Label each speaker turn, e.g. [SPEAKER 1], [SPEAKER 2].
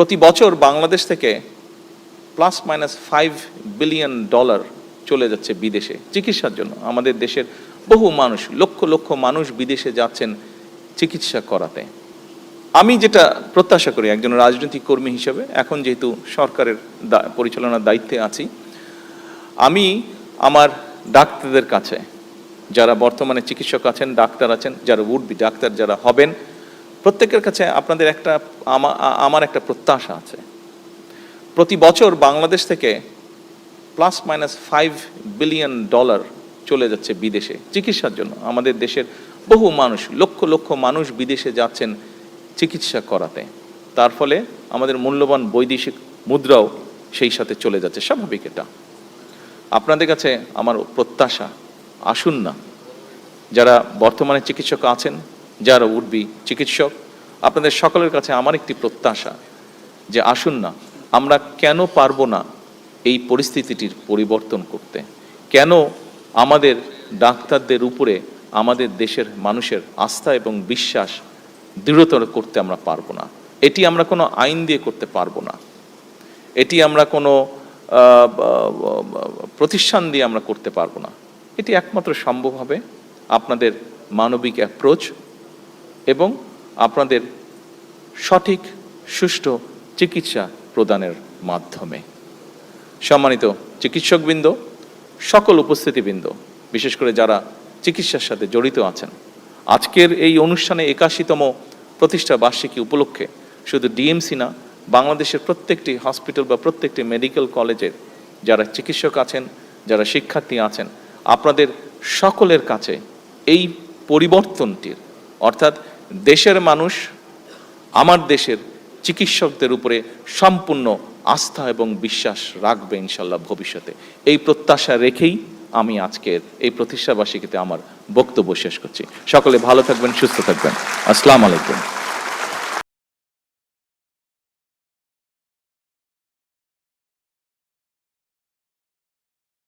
[SPEAKER 1] প্রতি বছর বাংলাদেশ থেকে +- $5 বিলিয়ন চলে যাচ্ছে বিদেশে চিকিৎসার জন্য। আমাদের দেশের বহু মানুষ, লক্ষ লক্ষ মানুষ বিদেশে যাচ্ছেন চিকিৎসা করাতে। আমি যেটা প্রত্যাশা করি একজন রাজনৈতিক কর্মী হিসেবে, এখন যেহেতু সরকারের পরিচালনার দায়িত্বে আছি, আমি আমার ডাক্তারদের কাছে, যারা বর্তমানে চিকিৎসক আছেন, ডাক্তার আছেন, যারা উড-বি ডাক্তার যারা হবেন, প্রত্যেকের কাছে আপনাদের আমার একটা প্রত্যাশা আছে। প্রতি বছর বাংলাদেশ থেকে +- $5 বিলিয়ন চলে যাচ্ছে বিদেশে চিকিৎসার জন্য। আমাদের দেশের বহু মানুষ, লক্ষ লক্ষ মানুষ বিদেশে যাচ্ছেন চিকিৎসা করাতে। তার ফলে আমাদের মূল্যবান বৈদেশিক মুদ্রাও সেই সাথে চলে যাচ্ছে। স্বাভাবিক এটা। আপনাদের কাছে আমার প্রত্যাশা, আসুন না, যারা বর্তমানে চিকিৎসক আছেন, যারা উড-বি চিকিৎসক, আপনাদের সকলের কাছে আমার একটি প্রত্যাশা যে আসুন না, আমরা কেন পারবো না এই পরিস্থিতিটির পরিবর্তন করতে? কেন আমাদের ডাক্তারদের উপরে আমাদের দেশের মানুষের আস্থা এবং বিশ্বাস দৃঢ়তর করতে আমরা পারবো না? এটি আমরা কোনো আইন দিয়ে করতে পারবো না, এটি আমরা কোনো প্রতিষ্ঠান দিয়ে আমরা করতে পারবো না। এটি একমাত্র সম্ভব হবে আপনাদের মানবিক অ্যাপ্রোচ এবং আপনাদের সঠিক সুষ্ঠু চিকিৎসা প্রদানের মাধ্যমে। সম্মানিত চিকিৎসকবৃন্দ, সকল উপস্থিতিবৃন্দ, বিশেষ করে যারা চিকিৎসার সাথে জড়িত আছেন, আজকের এই অনুষ্ঠানে 81তম প্রতিষ্ঠা বার্ষিকী উপলক্ষে শুধু ডিএমসি না, বাংলাদেশের প্রত্যেকটি হসপিটাল বা প্রত্যেকটি মেডিকেল কলেজের যারা চিকিৎসক আছেন, যারা শিক্ষার্থী আছেন, আপনাদের সকলের কাছে এই পরিবর্তনটির, অর্থাৎ দেশের মানুষ আমার দেশের চিকিৎসকদের উপরে সম্পূর্ণ আস্থা এবং বিশ্বাস রাখবে ইনশাল্লাহ ভবিষ্যতে, এই প্রত্যাশা রেখেই আমি আজকের এই প্রতিষ্ঠাবার্ষিকীতে আমার বক্তব্য শেষ করছি। সকলে ভালো থাকবেন, সুস্থ থাকবেন। আসসালামু আলাইকুম।